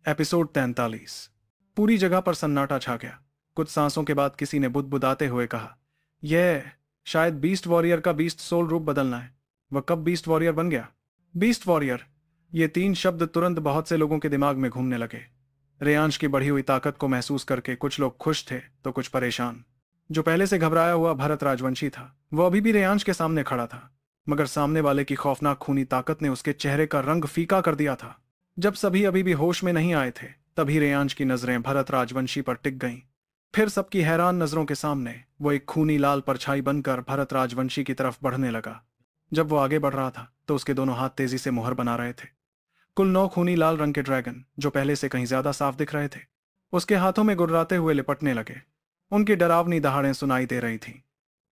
Episode 43। पूरी जगह पर सन्नाटा छा गया। कुछ सांसों के बाद किसी ने बुदबुदाते हुए कहा, यह शायद बीस्ट वॉरियर का बीस्ट सोल रूप बदलना है। वह कब बीस्ट वॉरियर बन गया? बीस्ट वॉरियर, ये तीन शब्द तुरंत बहुत से लोगों के दिमाग में घूमने लगे। रेयांश की बढ़ी हुई ताकत को महसूस करके कुछ लोग खुश थे तो कुछ परेशान। जो पहले से घबराया हुआ भरत राजवंशी था, वह अभी भी रेयांश के सामने खड़ा था, मगर सामने वाले की खौफनाक खूनी ताकत ने उसके चेहरे का रंग फीका कर दिया था। जब सभी अभी भी होश में नहीं आए थे, तभी रेयांश की नजरें भरत राजवंशी पर टिक गईं। फिर सबकी हैरान नजरों के सामने वो एक खूनी लाल परछाई बनकर भरत राजवंशी की तरफ बढ़ने लगा। जब वो आगे बढ़ रहा था तो उसके दोनों हाथ तेजी से मुहर बना रहे थे। कुल 9 खूनी लाल रंग के ड्रैगन, जो पहले से कहीं ज्यादा साफ दिख रहे थे, उसके हाथों में गुर्राते हुए लिपटने लगे। उनकी डरावनी दहाड़ें सुनाई दे रही थीं।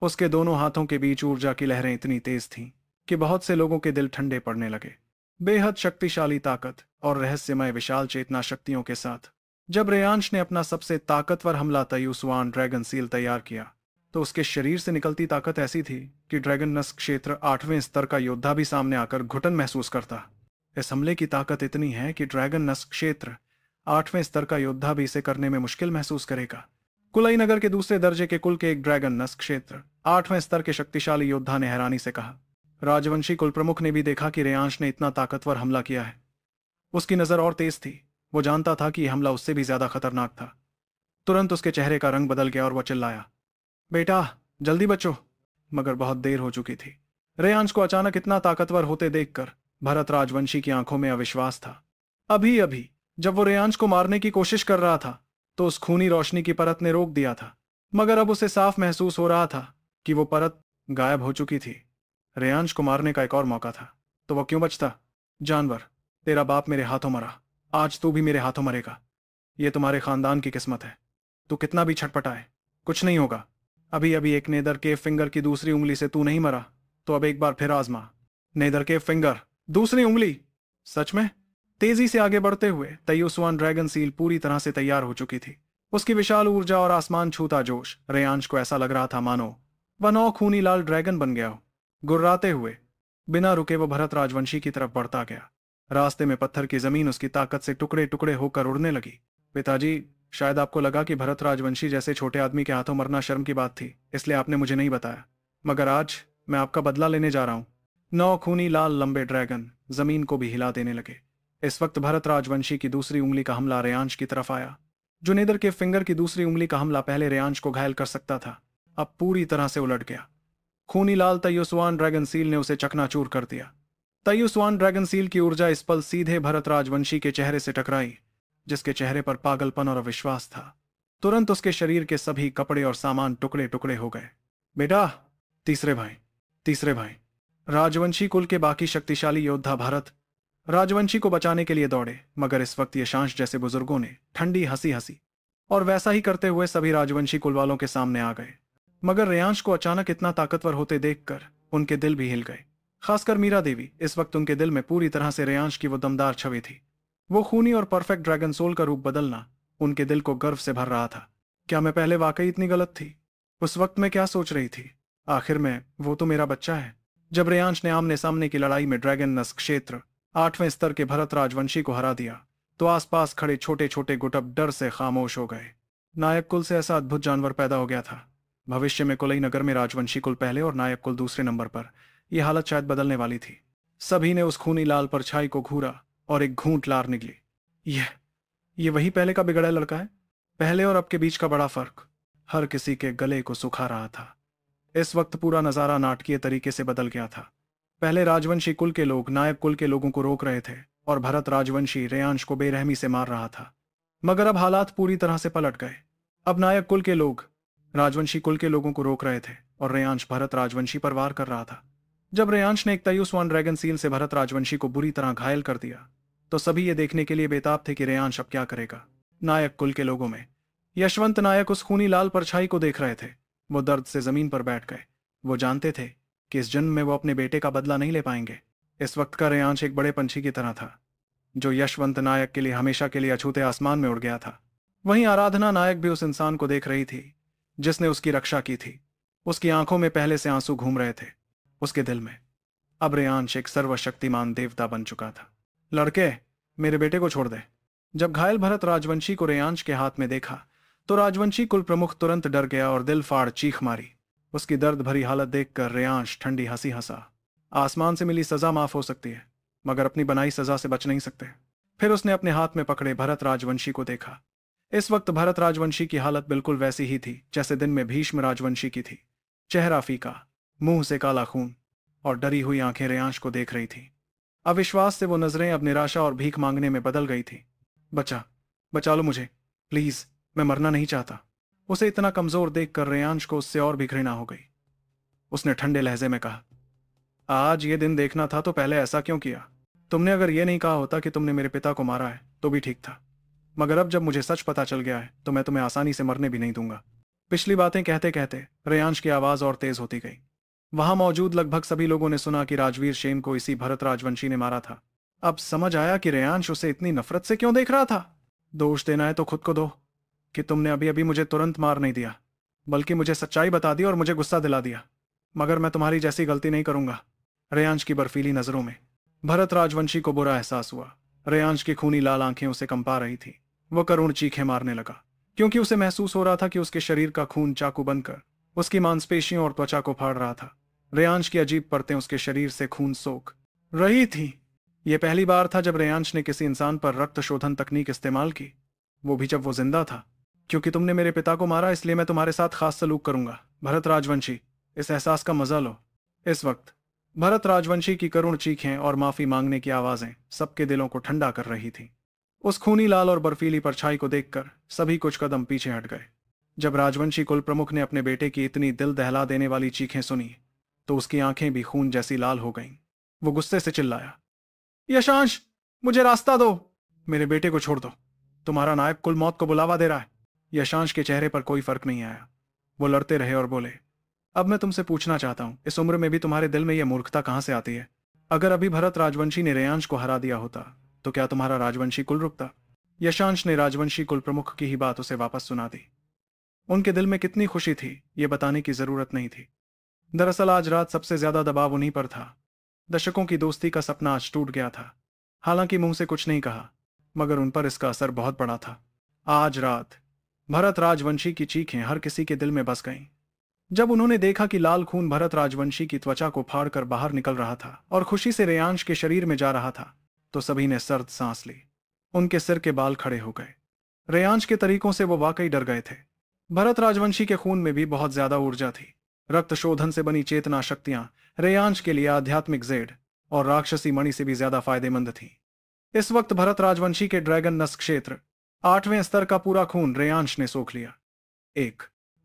उसके दोनों हाथों के बीच ऊर्जा की लहरें इतनी तेज थीं कि बहुत से लोगों के दिल ठंडे पड़ने लगे। बेहद शक्तिशाली ताकत और रहस्यमय विशाल चेतना शक्तियों के साथ जब रेयांश ने अपना सबसे ताकतवर हमला तयुस्वान ड्रैगन सील तैयार किया, तो उसके शरीर से निकलती ताकत ऐसी थी कि ड्रैगन नस्क क्षेत्र 8वें स्तर का योद्धा भी सामने आकर घुटन महसूस करता। इस हमले की ताकत इतनी है कि ड्रैगन नस्क क्षेत्र 8वें स्तर का योद्धा भी इसे करने में मुश्किल महसूस करेगा। कुलई नगर के दूसरे दर्जे के कुल के एक ड्रैगन नस्क क्षेत्र 8वें स्तर के शक्तिशाली योद्धा ने हैरानी से कहा। राजवंशी कुल प्रमुख ने भी देखा कि रेयांश ने इतना ताकतवर हमला किया है। उसकी नजर और तेज थी। वो जानता था कि यह हमला उससे भी ज्यादा खतरनाक था। तुरंत उसके चेहरे का रंग बदल गया और वह चिल्लाया, बेटा जल्दी बचो। मगर बहुत देर हो चुकी थी। रेयांश को अचानक इतना ताकतवर होते देखकर भरत राजवंशी की आंखों में अविश्वास था। अभी अभी जब वो रेयांश को मारने की कोशिश कर रहा था, तो उस खूनी रोशनी की परत ने रोक दिया था, मगर अब उसे साफ महसूस हो रहा था कि वो परत गायब हो चुकी थी। रेयांश को मारने का एक और मौका था, तो वह क्यों बचता? जानवर, तेरा बाप मेरे हाथों मरा, आज तू भी मेरे हाथों मरेगा। यह तुम्हारे खानदान की किस्मत है। तू कितना भी छटपटाए, कुछ नहीं होगा। अभी अभी एक नेदर केव फिंगर की दूसरी उंगली से तू नहीं मरा, तो अब एक बार फिर आजमा। नेदर केव फिंगर, दूसरी उंगली। सच में? तेजी से आगे बढ़ते हुए तयुस्वान ड्रैगन सील पूरी तरह से तैयार हो चुकी थी। उसकी विशाल ऊर्जा और आसमान छूता जोश, रेयांश को ऐसा लग रहा था मानो वह 9 खूनी लाल ड्रैगन बन गया हो। गुर्राते हुए बिना रुके वो भरत राजवंशी की तरफ बढ़ता गया। रास्ते में पत्थर की जमीन उसकी ताकत से टुकड़े टुकड़े होकर उड़ने लगी। पिताजी, शायद आपको लगा कि भरत राजवंशी जैसे छोटे आदमी के हाथों मरना शर्म की बात थी, इसलिए आपने मुझे नहीं बताया, मगर आज मैं आपका बदला लेने जा रहा हूं। 9 खूनी लाल लंबे ड्रैगन जमीन को भी हिला देने लगे। इस वक्त भरत राजवंशी की दूसरी उंगली का हमला रेयांश की तरफ आया। जो नेदर के फिंगर की दूसरी उंगली का हमला पहले रेयांश को घायल कर सकता था, अब पूरी तरह से उलट गया। खूनी लाल तयुस्वान ड्रैगन सील ने उसे चकनाचूर कर दिया। तयुस्वान ड्रैगन सील की ऊर्जा इस पल सीधे भरत राजवंशी के चेहरे से टकराई, जिसके चेहरे पर पागलपन और अविश्वास था। तुरंत उसके शरीर के सभी कपड़े और सामान टुकड़े टुकड़े हो गए। बेटा, तीसरे भाई, तीसरे भाई। राजवंशी कुल के बाकी शक्तिशाली योद्धा भरत राजवंशी को बचाने के लिए दौड़े, मगर इस वक्त यशांश जैसे बुजुर्गों ने ठंडी हंसी हंसी और वैसा ही करते हुए सभी राजवंशी कुल वालों के सामने आ गए। मगर रेयांश को अचानक इतना ताकतवर होते देखकर उनके दिल भी हिल गए। खासकर मीरा देवी, इस वक्त उनके दिल में पूरी तरह से रेयांश की वो दमदार छवि थी। वो खूनी और परफेक्ट ड्रैगन सोल का रूप बदलना उनके दिल को गर्व से भर रहा था। क्या मैं पहले वाकई इतनी गलत थी? उस वक्त मैं क्या सोच रही थी? आखिर में वो तो मेरा बच्चा है। जब रेयांश ने आमने सामने की लड़ाई में ड्रैगन नस्क क्षेत्र 8वें स्तर के भरत राजवंशी को हरा दिया, तो आसपास खड़े छोटे छोटे गुटब डर से खामोश हो गए। नायक कुल से ऐसा अद्भुत जानवर पैदा हो गया था। भविष्य में कुलई नगर में राजवंशी कुल पहले और नायक कुल दूसरे नंबर पर यह हालत शायद बदलने वाली थी। सभी ने उस खूनी लाल परछाई को घूरा और एक घूंट लार निकली। यह वही पहले का बिगड़ा लड़का है? पहले और अब के बीच का बड़ा फर्क हर किसी के गले को सुखा रहा था। इस वक्त पूरा नजारा नाटकीय तरीके से बदल गया था। पहले राजवंशी कुल के लोग नायक कुल के लोगों को रोक रहे थे और भरत राजवंशी रेयांश को बेरहमी से मार रहा था। मगर अब हालात पूरी तरह से पलट गए। अब नायक कुल के लोग राजवंशी कुल के लोगों को रोक रहे थे और रेयांश भरत राजवंशी पर वार कर रहा था। जब रेयांश ने एक तयुस्वान ड्रैगन सील से भरत राजवंशी को बुरी तरह घायल कर दिया, तो सभी ये देखने के लिए बेताब थे कि रेयांश अब क्या करेगा। नायक कुल के लोगों में यशवंत नायक उस खूनी लाल परछाई को देख रहे थे। वो दर्द से जमीन पर बैठ गए। वो जानते थे कि इस जन्म में वो अपने बेटे का बदला नहीं ले पाएंगे। इस वक्त का रेयांश एक बड़े पंछी की तरह था, जो यशवंत नायक के लिए हमेशा के लिए अछूते आसमान में उड़ गया था। वहीं आराधना नायक भी उस इंसान को देख रही थी जिसने उसकी रक्षा की थी। उसकी आंखों में पहले से आंसू घूम रहे थे। उसके दिल में अब रेयांश एक सर्वशक्तिमान देवता बन चुका था। लड़के, मेरे बेटे को छोड़ दे। जब घायल भरत राजवंशी को रेयांश के हाथ में देखा तो राजवंशी कुल प्रमुख तुरंत डर गया और दिल फाड़ चीख मारी। उसकी दर्द भरी हालत देखकर रेयांश ठंडी हंसी हंसा। आसमान से मिली सजा माफ हो सकती है, मगर अपनी बनाई सजा से बच नहीं सकते। फिर उसने अपने हाथ में पकड़े भरत राजवंशी को देखा। इस वक्त भरत राजवंशी की हालत बिल्कुल वैसी ही थी जैसे दिन में भीष्म राजवंशी की थी। चेहरा फीका, मुंह से काला खून और डरी हुई आंखें रेयांश को देख रही थी। अविश्वास से वो नजरें अब निराशा और भीख मांगने में बदल गई थी। बचा लो मुझे, प्लीज, मैं मरना नहीं चाहता। उसे इतना कमजोर देखकर रेयांश को उससे और भी घृणा हो गई। उसने ठंडे लहजे में कहा, आज ये दिन देखना था तो पहले ऐसा क्यों किया? तुमने अगर ये नहीं कहा होता कि तुमने मेरे पिता को मारा है तो भी ठीक था, मगर अब जब मुझे सच पता चल गया है तो मैं तुम्हें आसानी से मरने भी नहीं दूंगा। पिछली बातें कहते कहते रेयांश की आवाज और तेज होती गई। वहां मौजूद लगभग सभी लोगों ने सुना कि राजवीर शेन को इसी भरत राजवंशी ने मारा था। अब समझ आया कि रेयांश उसे इतनी नफरत से क्यों देख रहा था। दोष देना है तो खुद को दो कि तुमने अभी अभी मुझे तुरंत मार नहीं दिया, बल्कि मुझे सच्चाई बता दी और मुझे गुस्सा दिला दिया। मगर मैं तुम्हारी जैसी गलती नहीं करूंगा। रेयांश की बर्फीली नजरों में भरत राजवंशी को बुरा एहसास हुआ। रेयांश की खूनी लाल आंखें उसे कंपा रही थी। वो करुण चीखें मारने लगा, क्योंकि उसे महसूस हो रहा था कि उसके शरीर का खून चाकू बनकर उसकी मांसपेशियों और त्वचा को फाड़ रहा था। रेयांश की अजीब परतें उसके शरीर से खून सोख रही थी। यह पहली बार था जब रेयांश ने किसी इंसान पर रक्त शोधन तकनीक इस्तेमाल की, वो भी जब वो जिंदा था। क्योंकि तुमने मेरे पिता को मारा इसलिए मैं तुम्हारे साथ खास सलूक करूंगा। भरत राजवंशी, इस एहसास का मजा लो। इस वक्त भरत राजवंशी की करुण चीखें और माफी मांगने की आवाजें सबके दिलों को ठंडा कर रही थी। उस खूनी लाल और बर्फीली परछाई को देखकर सभी कुछ कदम पीछे हट गए। जब राजवंशी कुल प्रमुख ने अपने बेटे की इतनी दिल दहला देने वाली चीखें सुनी तो उसकी आंखें भी खून जैसी लाल हो गईं। वो गुस्से से चिल्लाया, यशांश, मुझे रास्ता दो, मेरे बेटे को छोड़ दो। तुम्हारा नायब कुल मौत को बुलावा दे रहा है। यशांश के चेहरे पर कोई फर्क नहीं आया। वो लड़ते रहे और बोले, अब मैं तुमसे पूछना चाहता हूं, इस उम्र में भी तुम्हारे दिल में यह मूर्खता कहां से आती है? अगर अभी भरत राजवंशी ने रेयांश को हरा दिया होता तो क्या तुम्हारा राजवंशी कुल रुकता? यशांश ने राजवंशी कुल प्रमुख की ही बात उसे वापस सुना दी। उनके दिल में कितनी खुशी थी ये बताने की जरूरत नहीं थी। दरअसल आज रात सबसे ज्यादा दबाव उन्हीं पर था। दशकों की दोस्ती का सपना आज टूट गया था। हालांकि मुंह से कुछ नहीं कहा, मगर उन पर इसका असर बहुत बड़ा था। आज रात भरत राजवंशी की चीखें हर किसी के दिल में बस गईं। जब उन्होंने देखा कि लाल खून भरत राजवंशी की त्वचा को फाड़कर बाहर निकल रहा था और खुशी से रेयांश के शरीर में जा रहा था, तो सभी ने सर्द सांस ली। उनके सिर के बाल खड़े हो गए। रेयांश के तरीकों से वो वाकई डर गए थे। भरत राजवंशी के खून में भी बहुत ज्यादा ऊर्जा थी। रक्त शोधन से बनी चेतना शक्तियां रेयांश के लिए आध्यात्मिक जेड और राक्षसी मणि से भी ज्यादा फायदेमंद थी। इस वक्त भरत राजवंशी के ड्रैगन नस क्षेत्र 8वें स्तर का पूरा खून रेयांश ने सोख लिया। एक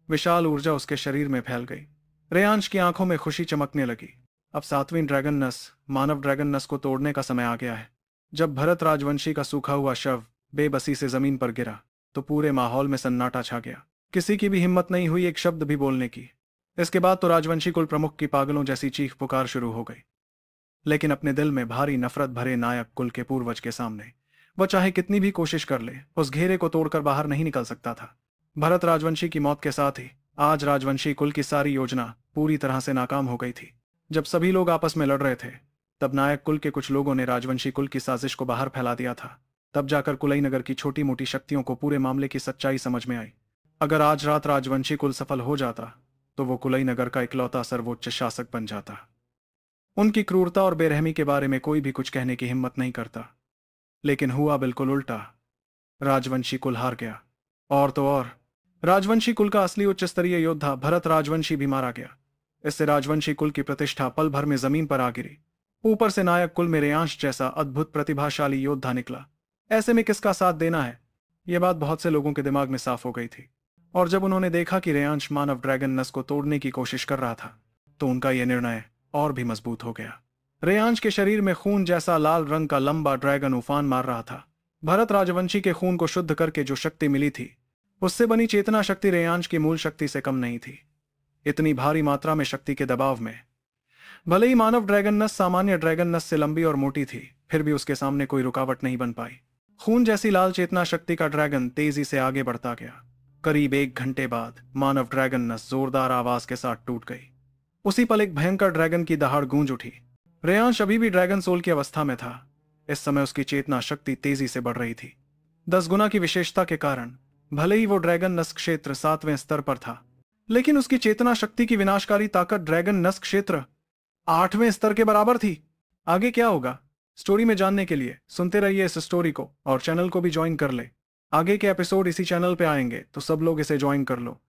विशाल ऊर्जा उसके शरीर में फैल गई। रेयांश की आंखों में खुशी चमकने लगी। अब 7वीं ड्रैगन नस, मानव ड्रैगन नस को तोड़ने का समय आ गया है। जब भरत राजवंशी का सूखा हुआ शव बेबसी से जमीन पर गिरा तो पूरे माहौल में सन्नाटा छा गया। किसी की भी हिम्मत नहीं हुई एक शब्द भी बोलने की। इसके बाद तो राजवंशी कुल प्रमुख की पागलों जैसी चीख पुकार शुरू हो गई। लेकिन अपने दिल में भारी नफरत भरे नायक कुल के पूर्वज के सामने वह चाहे कितनी भी कोशिश कर ले, उस घेरे को तोड़कर बाहर नहीं निकल सकता था। भरत राजवंशी की मौत के साथ ही आज राजवंशी कुल की सारी योजना पूरी तरह से नाकाम हो गई थी। जब सभी लोग आपस में लड़ रहे थे तब नायक कुल के कुछ लोगों ने राजवंशी कुल की साजिश को बाहर फैला दिया था। तब जाकर कुलई नगर की छोटी मोटी शक्तियों को पूरे मामले की सच्चाई समझ में आई। अगर आज रात राजवंशी कुल सफल हो जाता तो वो कुलई नगर का इकलौता सर्वोच्च शासक बन जाता। उनकी क्रूरता और बेरहमी के बारे में कोई भी कुछ कहने की हिम्मत नहीं करता, लेकिन हुआ बिल्कुल उल्टा। राजवंशी कुल हार गया। और तो और राजवंशी कुल का असली उच्च स्तरीय योद्धा भरत राजवंशी भी मारा गया। इससे राजवंशी कुल की प्रतिष्ठा पल भर में जमीन पर आ गिरी। ऊपर से नायक कुल में रेयांश जैसा अद्भुत प्रतिभाशाली योद्धा निकला। ऐसे में किसका साथ देना है, यह बात बहुत से लोगों के दिमाग में साफ हो गई थी। और जब उन्होंने देखा कि रेयांश मानव ड्रैगन नस को तोड़ने की कोशिश कर रहा था तो उनका यह निर्णय और भी मजबूत हो गया। रेयांश के शरीर में खून जैसा लाल रंग का लंबा ड्रैगन उफान मार रहा था। भरत राजवंशी के खून को शुद्ध करके जो शक्ति मिली थी उससे बनी चेतना शक्ति रेयांश की मूल शक्ति से कम नहीं थी। इतनी भारी मात्रा में शक्ति के दबाव में भले ही मानव ड्रैगन नस सामान्य ड्रैगन नस से लंबी और मोटी थी, फिर भी उसके सामने कोई रुकावट नहीं बन पाई। खून जैसी लाल चेतना शक्ति का ड्रैगन तेजी से आगे बढ़ता गया। करीब 1 घंटे बाद मानव ड्रैगन नस जोरदार आवाज के साथ टूट गई। उसी पल एक भयंकर ड्रैगन की दहाड़ गूंज उठी। रेयांश अभी भी ड्रैगन सोल की अवस्था में था। इस समय उसकी चेतना शक्ति तेजी से बढ़ रही थी। 10 गुना की विशेषता के कारण भले ही वो ड्रैगन नस्क क्षेत्र 7वें स्तर पर था, लेकिन उसकी चेतना शक्ति की विनाशकारी ताकत ड्रैगन नस्क क्षेत्र 8वें स्तर के बराबर थी। आगे क्या होगा, स्टोरी में जानने के लिए सुनते रहिए इस स्टोरी को और चैनल को भी ज्वाइन कर ले। आगे के एपिसोड इसी चैनल पे आएंगे, तो सब लोग इसे ज्वाइन कर लो।